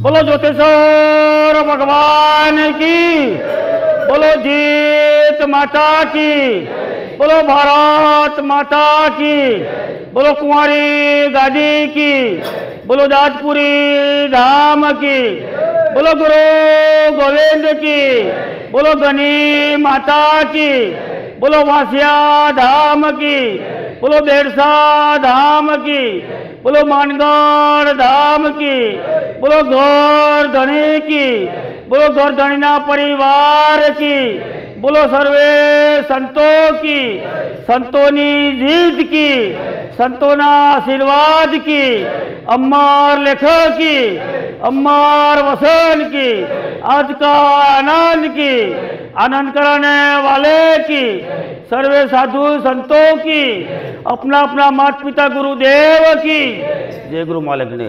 बोलो ज्योतिषोर भगवान की, बोलो जीत माता की, बोलो भारत माता की, बोलो कुंवारी गादी की, बोलो जाजपुरी धाम की, बोलो गुरु गोविंद की, बोलो गनी माता की, बोलो वासिया धाम की, बोलो बेरसा धाम की, बोलो मानगढ़ धाम की, बोलो गौर धनी की, बोलो गौर धनीना परिवार की, बोलो सर्वे संतों की, संतोनी जीत की, संतोना आशीर्वाद की, अमर लेखक की, अमर वसन की, आज का आनंद की, आनंद कराने वाले की, सर्वे साधु संतों की, अपना अपना माता पिता गुरुदेव की जय। गुरु मालिक ने